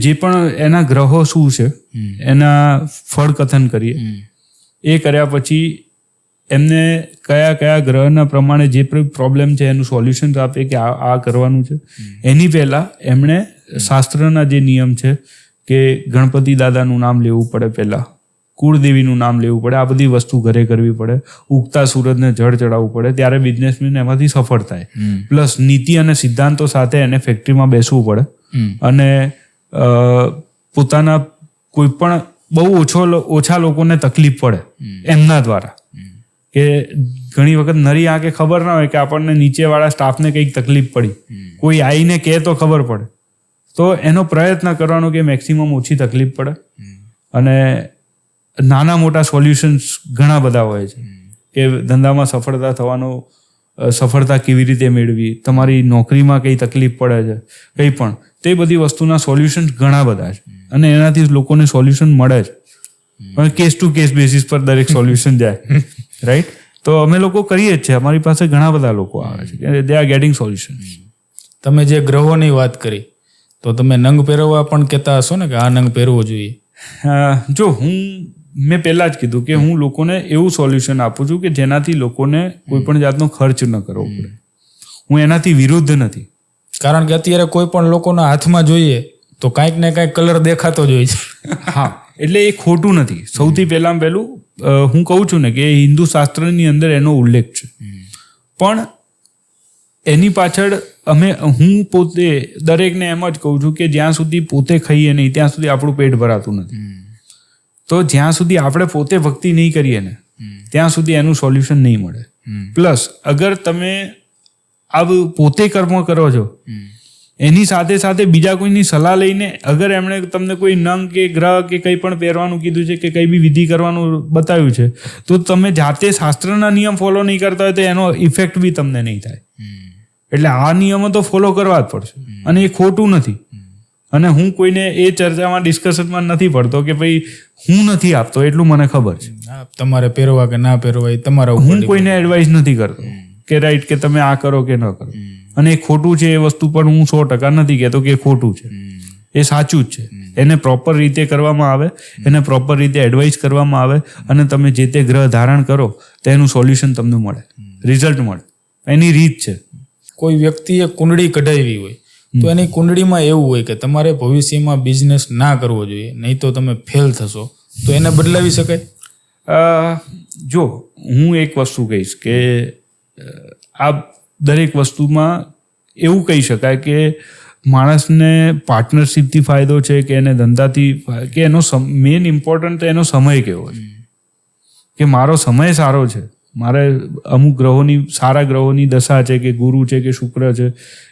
જે પણ એના ગ્રહો શું છે એના ફળ કથન કરીએ. એ કર્યા પછી એમને કયા કયા ગ્રહના પ્રમાણે જે પ્રોબ્લેમ છે એનું સોલ્યુશન આપીએ કે આ કરવાનું છે. એની પહેલાં એમણે શાસ્ત્રના જે નિયમ છે કે ગણપતિ દાદાનું નામ લેવું પડે, પહેલાં કુળદેવીનું નામ લેવું પડે, આ બધી વસ્તુ ઘરે કરવી પડે, ઉગતા સૂરજને જળ ચડાવવું પડે, ત્યારે બિઝનેસમેન એમાંથી સફળ થાય. પ્લસ નીતિ અને સિદ્ધાંતો સાથે એને ફેક્ટરીમાં બેસવું પડે અને પોતાના કોઈ પણ બહુ ઓછા લોકોને તકલીફ પડે એમના દ્વારા, કે ઘણી વખત નરી આંખે ખબર ના હોય કે આપણને નીચેવાળા સ્ટાફને કંઈક તકલીફ પડી, કોઈ આવીને કહે તો ખબર પડે. તો એનો પ્રયત્ન કરવાનો કે મેક્સિમમ ઓછી તકલીફ પડે. અને નાના મોટા સોલ્યુશન્સ ઘણા બધા હોય છે કે ધંધામાં સફળતા થવાનો, સફળતા કેવી રીતે મેળવી, તમારી નોકરીમાં કઈ તકલીફ પડે છે, કંઈ પણ, તે બધી વસ્તુના સોલ્યુશન્સ ઘણા બધા છે અને એનાથી લોકોને સોલ્યુશન મળે છે. પણ કેસ ટુ કેસ બેસિસ પર દરેક સોલ્યુશન જાય. રાઈટ? તો અમે લોકો કરીએ જ છે. અમારી પાસે ઘણા બધા લોકો આવે છે, દે આર ગેટિંગ સોલ્યુશન. તમે જે ગ્રહોની વાત કરી તો તમે નંગ પહેરવા પણ કહેતા હશો ને કે આ નંગ પહેરવો જોઈએ? જો મેં પહેલા જ કીધું કે હું લોકોને એવું સોલ્યુશન આપું છું કે જેનાથી લોકોને કોઈ પણ જાતનો ખર્ચ ન કરવો પડે. હું એનાથી વિરુદ્ધ નથી. કારણ કે અત્યારે કોઈ પણ લોકોના હાથમાં જોઈએ તો કાંઈક ને કાંઈક કલર દેખાતો જ હોય છે. હા, એટલે એ ખોટું નથી. સૌથી પહેલાં પહેલું હું કહું છું ને કે હિન્દુ શાસ્ત્રની અંદર એનો ઉલ્લેખ છે, પણ એની પાછળ હું પોતે દરેકને એમ જ કહું છું કે જ્યાં સુધી પોતે ખાઈએ નહીં ત્યાં સુધી આપણું પેટ ભરાતું નથી. તો જ્યાં સુધી આપણે પોતે ભક્તિ નહીં કરીએ ને ત્યાં સુધી એનું સોલ્યુશન નહીં મળે. પ્લસ અગર તમે આ પોતે કર્મ કરો છો એની સાથે સાથે બીજા કોઈની સલાહ લઈને અગર એમણે તમને કોઈ નંગ કે ગ્રહ કે કંઈ પણ પહેરવાનું કીધું છે કે કંઈ બી વિધિ કરવાનું બતાવ્યું છે તો તમે જાતે શાસ્ત્રના નિયમ ફોલો નહીં કરતા હોય તો એનો ઇફેક્ટ બી તમને નહીં થાય. એટલે આ નિયમો તો ફોલો કરવા જ પડશે અને એ ખોટું નથી. અને હું કોઈને એ ચર્ચામાં ડિસ્કશનમાં નથી પડતો કે ભાઈ હું નથી આપતો એટલું મને ખબર છે. તમારે પહેરવા કે ના પહેરવા એ તમારા ઉપર. હું કોઈને એડવાઇસ નથી કરતો કે રાઈટ કે તમે આ કરો કે ન કરો. અને એ ખોટું છે એ વસ્તુ પણ હું 100% નથી કહેતો કે ખોટું છે. એ સાચું જ છે. એને પ્રોપર રીતે કરવામાં આવે, એને પ્રોપર રીતે એડવાઇસ કરવામાં આવે અને તમે જે તે ગ્રહ ધારણ કરો તો એનું સોલ્યુશન તમને મળે, રિઝલ્ટ મળે. એની રીત છે. કોઈ વ્યક્તિએ કુંડળી કઢાવી હોય તો એની કુંડળીમાં એવું હોય કે તમારે ભવિષ્યમાં બિઝનેસ ના કરવો જોઈએ, નહીં તો તમે ફેલ થશો, તો એને બદલાવી શકાય? જો હું એક વસ્તુ કહીશ કે આ દરેક વસ્તુમાં એવું કહી શકાય કે માણસને પાર્ટનરશિપથી ફાયદો છે કે એને ધંધાથી કે એનો મેઇન ઇમ્પોર્ટન્ટ એનો સમય કેવો છે કે મારો સમય સારો છે, મારે અમુક ગ્રહોની સારા ગ્રહોની દશા છે કે ગુરુ છે કે શુક્ર છે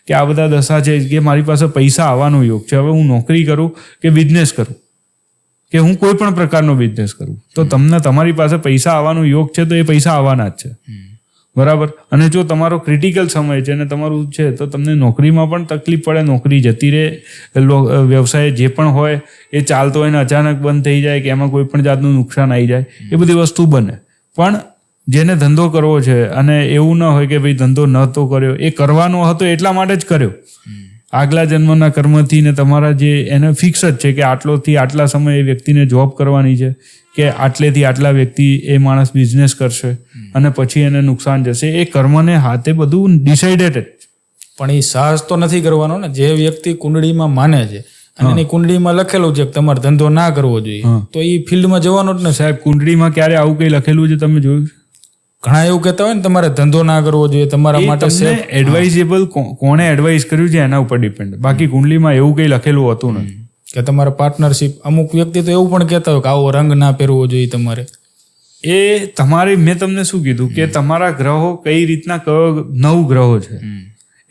કે આ બધા દશા છે કે મારી પાસે પૈસા આવવાનો યોગ છે. હવે હું નોકરી કરું કે બિઝનેસ કરું કે હું કોઈ પણ પ્રકારનો બિઝનેસ કરું તો તમને તમારી પાસે પૈસા આવવાનો યોગ છે તો એ પૈસા આવવાના જ છે. બરાબર. અને જો તમારો ક્રિટિકલ સમય છે અને તમારું છે તો તમને નોકરીમાં પણ તકલીફ પડે, નોકરી જતી રહે, વ્યવસાય જે પણ હોય એ ચાલતો હોય ને અચાનક બંધ થઈ જાય કે એમાં કોઈ પણ જાતનું નુકસાન આવી જાય, એ બધી વસ્તુ બને. પણ જેને ધંધો કરવો છે અને એવું ન હોય કે ભાઈ ધંધો નહોતો કર્યો, એ કરવાનો હતો એટલા માટે જ કર્યો આગલા જન્મના કર્મથી ને તમારા જે એને ફિક્સ જ છે કે આટલોથી આટલા સમય એ વ્યક્તિને જોબ કરવાની છે કે આટલેથી આટલા વ્યક્તિ એ માણસ બિઝનેસ કરશે અને પછી એને નુકસાન જશે. એ કર્મને હાથે બધું ડિસાઇડેડ જ. પણ એ સાહસ તો નથી કરવાનો ને. જે વ્યક્તિ કુંડળીમાં માને છે અને એની કુંડળીમાં લખેલું છે કે તમારે ધંધો ના કરવો જોઈએ તો એ ફિલ્ડમાં જવાનો જ ને. સાહેબ કુંડળીમાં ક્યારે આવું કંઈ લખેલું છે તમે જોયું? ઘણા એવું કહેતા હોય ને તમારે ધંધો ના કરવો જોઈએ, તમારા માટે એડવાઇઝેબલ કોણે એડવાઇસ કર્યું છે એના ઉપર ડિપેન્ડ. બાકી કુંડલીમાં એવું કંઈ લખેલું હતું નથી કે તમારે પાર્ટનરશિપ. અમુક વ્યક્તિ તો એવું પણ કહેતા હોય કે આવો રંગ ના પહેરવો જોઈએ તમારે. એ તમારે મેં તમને શું કીધું કે તમારા ગ્રહો કઈ રીતના કયો 9 ગ્રહો છે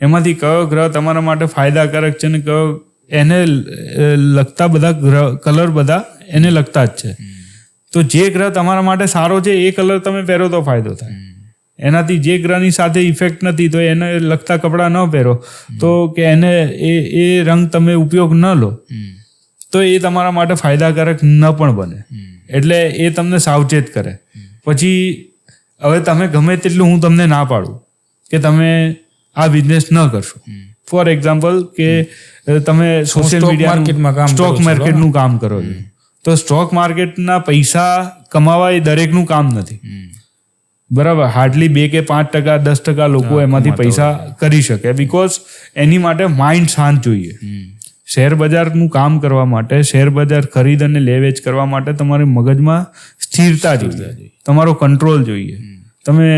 એમાંથી કયો ગ્રહ તમારા માટે ફાયદાકારક છે ને કયો એને લગતા બધા ગ્રહ કલર બધા એને લગતા જ છે. તો જે ગ્રહ તમારા માટે સારો છે એ કલર તમે પહેરો તો ફાયદો થાય. એનાથી જે ગ્રહની સાથે ઇફેક્ટ નથી તો એને લગતા કપડાં ન પહેરો તો કે એને એ રંગ તમે ઉપયોગ ન લો તો એ તમારા માટે ફાયદાકારક ન પણ બને. એટલે એ તમને સાવચેત કરે. પછી હવે તમે ગમે તેટલું હું તમને ના પાડું કે તમે આ બિઝનેસ ન કરશો. ફોર એક્ઝામ્પલ કે તમે સોશિયલ મીડિયા સ્ટોક માર્કેટનું કામ કરો છો તો સ્ટોક માર્કેટના પૈસા કમાવા એ દરેકનું કામ નથી. બરાબર. હાર્ડલી 2 કે 5%, 10% લોકો એમાંથી પૈસા કરી શકે બીકોઝ એની માટે માઇન્ડ શાંત જોઈએ. શેર બજારનું કામ કરવા માટે, શેર બજાર ખરીદ અને લે વેચ કરવા માટે તમારે મગજમાં સ્થિરતા જોઈએ, તમારો કંટ્રોલ જોઈએ. તમે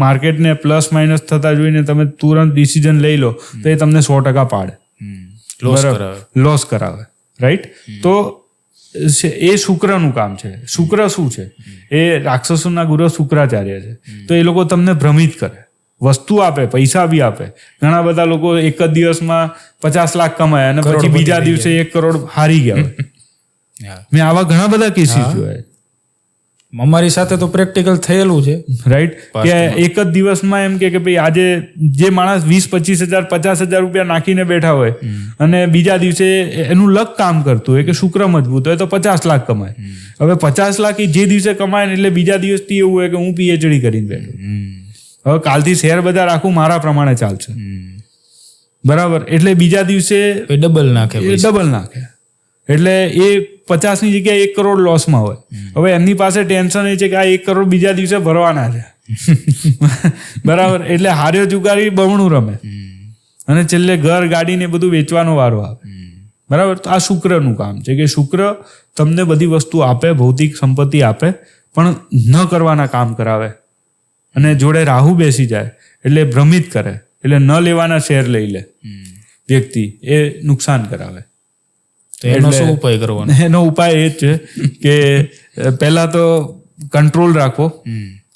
માર્કેટને પ્લસ માઇનસ થતા જોઈને તમે તુરંત ડિસિઝન લઈ લો તો એ તમને 100% પાડે, લોસ કરાવે. રાઈટ. તો એ શુક્રનું કામ છે. શુક્ર શું છે? એ રાક્ષસોના ગુરુ શુક્રાચાર્ય છે. તો એ લોકો તમને ભ્રમિત કરે, વસ્તુ આપે, પૈસા બી આપે. ઘણા બધા લોકો એક જ દિવસમાં 50 લાખ કમાયા અને પછી બીજા દિવસે 1 કરોડ હારી ગયા હોય. મેં આવા ઘણા બધા કેસીસ જોયા. અમારી સાથે તો પ્રેક્ટિકલ થયેલું છે. રાઈટ. કે એક જ દિવસમાં એમ કે ભાઈ આજે જે માણસ 20-25 હજાર 50,000 રૂપિયા નાખીને બેઠા હોય અને બીજા દિવસે એનું લક કામ કરતું હોય કે શુક્ર મજબૂત હોય તો 50 લાખ કમાય. હવે 50 લાખ જે દિવસે કમાય ને એટલે બીજા દિવસથી એવું હોય કે હું PhD કરીને બેઠો, હવે કાલથી શેર બજાર આખું મારા પ્રમાણે ચાલશે. બરાબર. એટલે બીજા દિવસે ડબલ નાખે. એટલે એ 50ની જગ્યાએ 1 કરોડ લોસમાં હોય. હવે એમની પાસે ટેન્શન એ છે કે આ 1 કરોડ બીજા દિવસે ભરવાના છે. બરાબર. એટલે હાર્યો ચુકારી બમણું રમે અને છેલ્લે ઘર ગાડીને બધું વેચવાનો વારો આવે. બરાબર. તો આ શુક્રનું કામ છે કે શુક્ર તમને બધી વસ્તુ આપે, ભૌતિક સંપત્તિ આપે, પણ ન કરવાના કામ કરાવે. અને જોડે રાહુ બેસી જાય એટલે ભ્રમિત કરે એટલે ન લેવાના શેર લઈ લે વ્યક્તિ, એ નુકસાન કરાવે. તો એનો શું ઉપાય કરવાનો? એનો ઉપાય એ જ છે કે પહેલા તો કંટ્રોલ રાખવો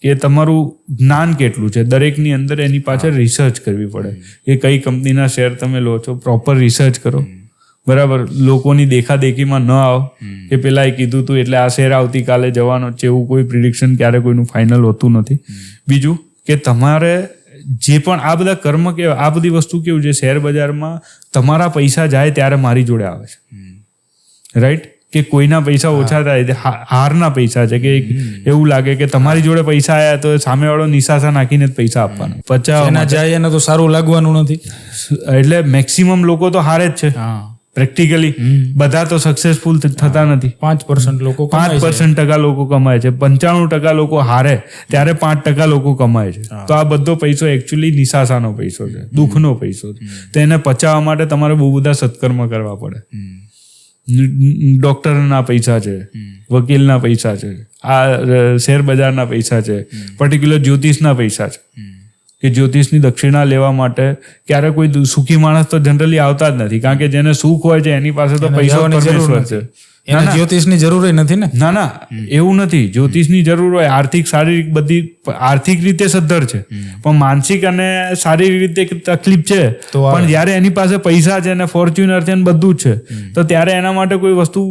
કે તમારું જ્ઞાન કેટલું છે. દરેકની અંદર એની પાછળ રિસર્ચ કરવી પડે કે કઈ કંપનીના શેર તમે લો છો, પ્રોપર રિસર્ચ કરો. બરાબર, લોકોની દેખાદેખીમાં ન આવો કે પેલા એ કીધું તું એટલે આ શેર આવતીકાલે જવાનો છે, એવું કોઈ પ્રિડિક્શન ક્યારે કોઈનું ફાઇનલ હોતું નથી. બીજું કે તમારે જે પણ આ બધા કર્મ કેવા, આ બધી વસ્તુ કેવું છે, શેર બજારમાં તમારા પૈસા જાય ત્યારે મારી જોડે આવે છે, રાઈટ? કે કોઈના પૈસા ઓછા થાય, હારના પૈસા છે, કે એવું લાગે કે તમારી જોડે પૈસા આવ્યા તો સામેવાળો નિશાસા નાખીને જ પૈસા આપવાનો. એના જાય એને તો સારું લાગવાનું નથી, એટલે મેક્સિમમ લોકો તો હારે જ છે. પ્રેક્ટિકલી બધા તો સક્સેસફુલ થતા નથી. 5% લોકો 5% લોકો કમાય છે, 95% લોકો હારે ત્યારે 5% લોકો કમાય છે. તો આ બધો પૈસો એકચ્યુઅલી નિશાસાનો પૈસો છે, દુઃખનો પૈસો છે. તો એને પચાવવા માટે તમારે બહુ બધા સત્કર્મ કરવા પડે. ડોક્ટરના પૈસા છે, વકીલના પૈસા છે, આ શેર બજારના પૈસા છે, પર્ટિક્યુલર જ્યોતિષના પૈસા છે. કે જ્યોતિષની દક્ષિણા લેવા માટે ક્યારે કોઈ સુખી માણસ તો જનરલી આવતા જ નથી, કારણ કે જેને સુખ હોય છે એની પાસે તો પૈસા પરમેશ્વર છે. જ્યોતિષની જરૂર નથી ને? ના, એવું નથી. જ્યોતિષની જરૂર હોય, આર્થિક શારીરિક બધી, આર્થિક રીતે સદ્ધર છે પણ માનસિક અને શારીરિક રીતે તકલીફ છે. પણ જયારે એની પાસે પૈસા છે ને ફોર્ચ્યુનર છે ને બધું જ છે, તો ત્યારે એના માટે કોઈ વસ્તુ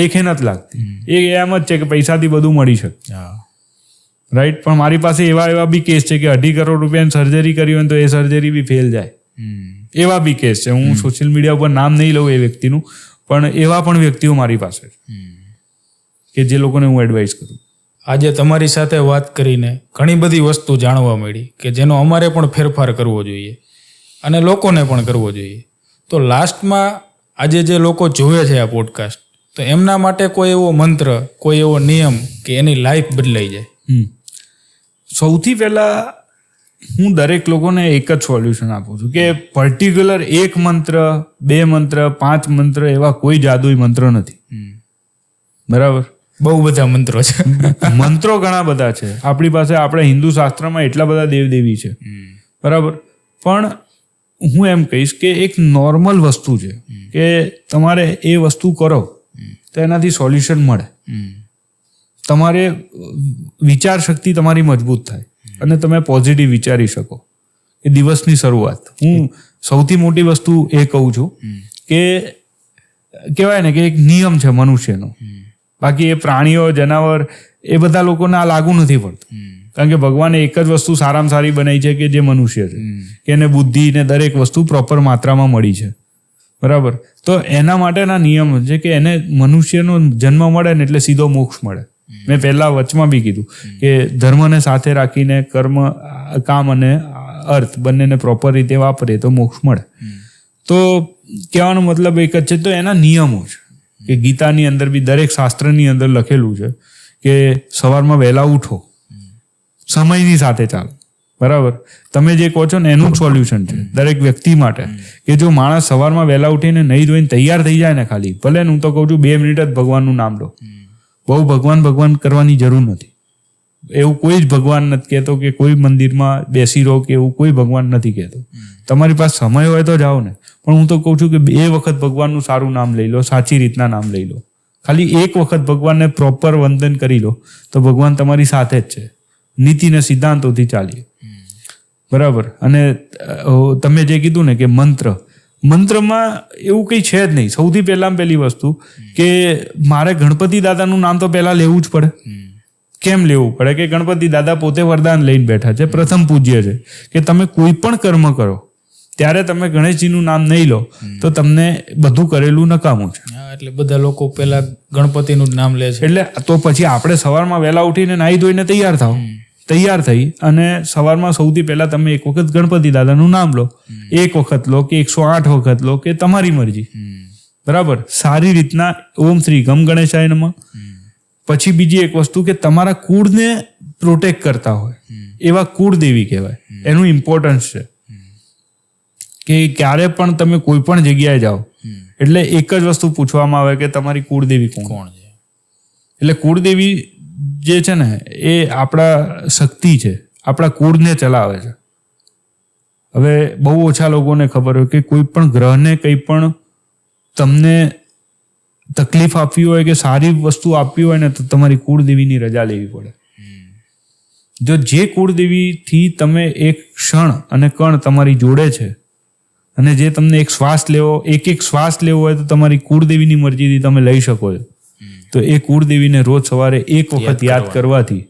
લેખે નથી લાગતી. એ એમ જ છે કે પૈસાથી બધું મળી શકે, રાઈટ? પણ મારી પાસે એવા બી કેસ છે કે 2.5 કરોડ રૂપિયાની સર્જરી કરી હોય તો એ સર્જરી બી ફેલ જાય. એવા બી કેસ છે. હું સોશિયલ મીડિયા ઉપર નામ નહીં લઉં એ વ્યક્તિનું, પણ એવા પણ વ્યક્તિઓ મારી પાસે છે કે જે લોકોને હું એડવાઇસ કરું. આજે તમારી સાથે વાત કરીને ઘણી બધી વસ્તુ જાણવા મળી કે જેનો અમારે પણ ફેરફાર કરવો જોઈએ અને લોકોને પણ કરવો જોઈએ. તો લાસ્ટમાં આજે જે લોકો જોવે છે આ પોડકાસ્ટ, તો એમના માટે કોઈ એવો મંત્ર, કોઈ એવો નિયમ કે એની લાઈફ બદલાઈ જાય? સૌથી પહેલા હું દરેક લોકોને એક જ સોલ્યુશન આપું છું કે પર્ટિક્યુલર 1 મંત્ર, 2 મંત્ર, 5 મંત્ર એવા કોઈ જાદુઈ મંત્ર નથી. બરાબર? બહુ બધા મંત્રો છે. મંત્રો ઘણા બધા છે આપણી પાસે. આપણે હિન્દુ શાસ્ત્રમાં એટલા બધા દેવદેવી છે, બરાબર? પણ હું એમ કહીશ કે એક નોર્મલ વસ્તુ છે કે તમારે એ વસ્તુ કરો તો એનાથી સોલ્યુશન મળે. તમારે વિચાર શક્તિ તમારી મજબૂત થાય અને તમે પોઝિટિવ વિચારી શકો એ દિવસની શરૂઆત. હું સૌથી મોટી વસ્તુ એ કહું છું કે કહેવાય ને કે એક નિયમ છે મનુષ્યનો. બાકી એ પ્રાણીઓ, જનાવર, એ બધા લોકોને આ લાગુ નથી પડતું, કારણ કે ભગવાને એક જ વસ્તુ સારામાં સારી બનાવી છે કે જે મનુષ્ય છે, કે એને બુદ્ધિ ને દરેક વસ્તુ પ્રોપર માત્રામાં મળી છે. બરાબર? તો એના માટેના નિયમ છે કે એને મનુષ્યનો જન્મ મળે ને એટલે સીધો મોક્ષ મળે. મેં પહેલા વચમાં બી કીધું કે ધર્મને સાથે રાખીને કર્મ, કામ અને અર્થ બંનેને પ્રોપર રીતે વાપરે તો મોક્ષ મળે. તો કહેવાનો મતલબ એક જ છે. તો એના નિયમો છે કે ગીતાની અંદર બી, દરેક શાસ્ત્રની અંદર લખેલું છે કે સવારમાં વહેલા ઉઠો, સમયની સાથે ચાલો. બરાબર? તમે જે કહો છો ને એનું જ સોલ્યુશન છે દરેક વ્યક્તિ માટે કે જો માણસ સવારમાં વહેલા ઉઠીને નહીં ધોઈને તૈયાર થઈ જાય ને, ખાલી ભલે હું તો કહું છું 2 મિનિટ જ ભગવાનનું નામ લો. બહુ ભગવાન કરવાની જરૂર નથી. એવું કોઈ જ ભગવાન નથી કહેતો કે કોઈ મંદિરમાં બેસી રહો કે એવું કોઈ ભગવાન નથી કહેતો. તમારી પાસે સમય હોય તો જાઓ ને, પણ હું તો કહું છું કે 2 વખત ભગવાનનું સારું નામ લઈ લો, સાચી રીતના નામ લઈ લો. ખાલી 1 વખત ભગવાનને પ્રોપર વંદન કરી લો તો ભગવાન તમારી સાથે જ છે. નીતિ ને સિદ્ધાંતોથી ચાલીએ. બરાબર? અને તમે જે કીધું ને કે મંત્રમાં એવું કંઈ છે જ નહીં. સૌથી પહેલી વસ્તુ કે મારે ગણપતિ દાદાનું નામ તો પહેલા લેવું જ પડે. કેમ લેવું પડે? કે ગણપતિ દાદા પોતે વરદાન લઈને બેઠા છે, પ્રથમ પૂજ્ય છે કે તમે કોઈ પણ કર્મ કરો ત્યારે તમે ગણેશજીનું નામ નહીં લો તો તમને બધું કરેલું નકામું છે. એટલે બધા લોકો પહેલા ગણપતિનું નામ લે છે. એટલે તો પછી આપણે સવારમાં વહેલા ઉઠીને નાહી ધોઈને તૈયાર થઈ અને સવારમાં સૌથી પહેલા તમે એક વખત ગણપતિ દાદાનું નામ લો. 1 વખત લો કે 108 વખત લો કે તમારી મરજી. બરાબર? સારી રીતના ઓમ શ્રી ગમ ગણેશાય નમઃ. પછી બીજી એક વસ્તુ કે તમારા કુળને પ્રોટેક્ટ કરતા હોય એવા કુળદેવી કહેવાય. એનું ઇમ્પોર્ટન્સ છે કે ક્યારે પણ તમે કોઈ પણ જગ્યાએ જાઓ એટલે એક જ વસ્તુ પૂછવામાં આવે કે તમારી કુળદેવી કોણ છે. એટલે કુળદેવી જે છે ને એ આપણા શક્તિ છે, આપણા કુળને ચલાવે છે. હવે બહુ ઓછા લોકોને ખબર હોય કે કોઈ પણ ગ્રહને કંઈ પણ તમને તકલીફ આપવી હોય કે સારી વસ્તુ આપવી હોય ને તો તમારી કુળદેવીની રજા લેવી પડે. જો જે કુળદેવીથી તમે એક ક્ષણ અને કણ તમારી જોડે છે અને જે તમને એક શ્વાસ લેવો હોય તો તમારી કુળદેવીની મરજીથી તમે લઈ શકો છો. તો એ કુળદેવીને રોજ સવારે એક વખત યાદ કરવાથી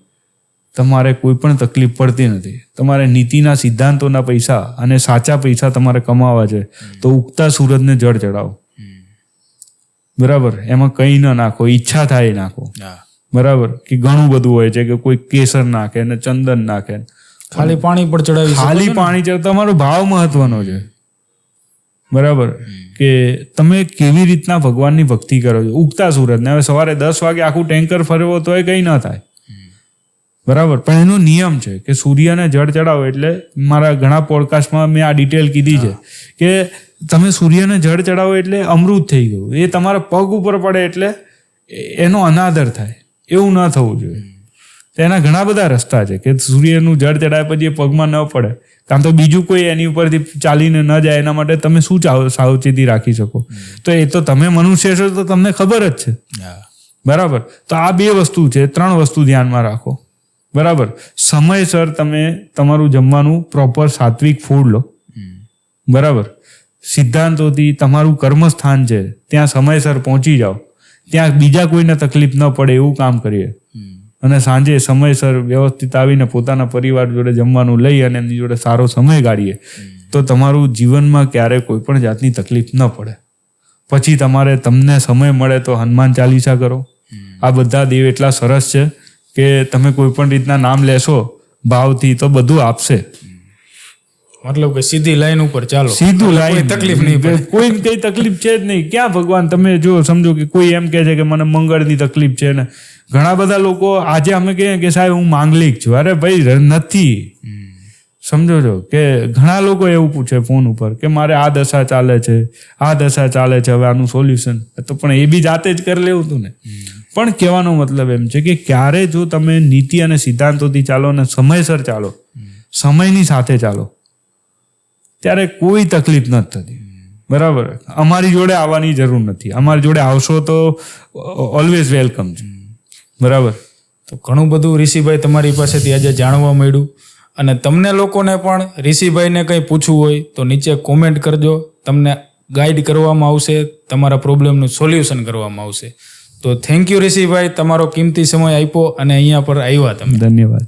તમારે કોઈ પણ તકલીફ પડતી નથી. તમારે નીતિના સિદ્ધાંતોના પૈસા અને સાચા પૈસા તમારે કમાવા છે તો ઉગતા સૂરજને જળ ચડાવો. બરાબર, એમાં કંઈ ન નાખો, ઈચ્છા થાય નાખો. બરાબર, કે ઘણું બધું હોય છે કે કોઈ કેસર નાખે ને ચંદન નાખે, ખાલી પાણી પર ચડાવી, ખાલી પાણી ચડાવ. તમારો ભાવ મહત્વનો છે. બરાબર, કે તમે કેવી રીતના ભગવાનની ભક્તિ કરો છો. ઉગતા સૂરજને હવે સવારે 10 વાગે આખું ટેન્કર ફરવો તો એ કંઈ ન થાય. બરાબર, પણ એનો નિયમ છે કે સૂર્યને જળ ચડાવો. એટલે મારા ઘણા પોડકાસ્ટમાં મેં આ ડિટેલ કીધી છે કે તમે સૂર્યને જળ ચડાવો એટલે અમૃત થઈ ગયું. એ તમારા પગ ઉપર પડે એટલે એનો અનાદર થાય. એવું ન થવું જોઈએ. તેના ઘણા બધા રસ્તા છે કે સૂર્યનું જળ ચડાવ્યા પછી એ પગમાં ન પડે, કાં તો બીજું કોઈ એની ઉપરથી ચાલીને ન જાય. એના માટે તમે શું સાવચેતી રાખી શકો? તો એ તો તમે મનુષ્ય છો તો તમને ખબર જ છે. બરાબર, તો આ 2 વસ્તુ છે. 3 વસ્તુ ધ્યાનમાં રાખો. બરાબર, સમયસર તમે તમારું જમવાનું પ્રોપર સાત્વિક ફૂડ લો. બરાબર, સિદ્ધાંતોથી તમારું કર્મસ્થાન છે ત્યાં સમયસર પહોંચી જાઓ. ત્યાં બીજા કોઈને તકલીફ ન પડે એવું કામ કરીએ. અને સાંજે સમયસર વ્યવસ્થિત આવીને પોતાના પરિવાર જોડે જમવાનું લઈ અને એમની જોડે સારો સમય ગાળીએ તો તમારું જીવનમાં ક્યારેય કોઈ પણ જાતની તકલીફ ન પડે. પછી તમને સમય મળે તો હનુમાન ચાલીસા કરો. આ બધા દેવ એટલા સરસ છે કે તમે કોઈ પણ રીતના નામ લેશો ભાવથી તો બધું આપશે. મતલબ કે સીધી લાઈન ઉપર ચાલો, સીધું લાઈન, તકલીફ નહીં પડે. કોઈ કઈ તકલીફ છે જ નહીં. ક્યાં ભગવાન, તમે જો સમજો કે કોઈ એમ કહે છે કે મને મંગળની તકલીફ છે ને ઘણા બધા લોકો આજે અમે કહીએ કે સાહેબ હું માંગલિક છું. અરે ભાઈ નથી. સમજો છો કે ઘણા લોકો એવું પૂછે ફોન ઉપર કે મારે આ દશા ચાલે છે, આ દશા ચાલે છે, હવે આનું સોલ્યુશન. તો પણ એ બી જાતે જ કરી લેવું હતું ને. પણ કહેવાનો મતલબ એમ છે કે ક્યારે જો તમે નીતિ અને સિદ્ધાંતોથી ચાલો અને સમયસર ચાલો, સમયની સાથે ચાલો, ત્યારે કોઈ તકલીફ નથી થતી. બરાબર, અમારી જોડે આવવાની જરૂર નથી. અમારી જોડે આવશો તો ઓલવેઝ વેલકમ છે. બરાબર, તો ઘણું બધું ઋષિભાઈ તમારી પાસેથી આજે જાણવા મળ્યું. અને તમને લોકોને પણ ઋષિભાઈને કંઈ પૂછવું હોય તો નીચે કોમેન્ટ કરજો. તમને ગાઈડ કરવામાં આવશે, તમારા પ્રોબ્લેમનું સોલ્યુશન કરવામાં આવશે. તો થેન્ક યુ ઋષિભાઈ, તમારો કિંમતી સમય આપ્યો અને અહીંયા પર આવ્યા તમે. ધન્યવાદ.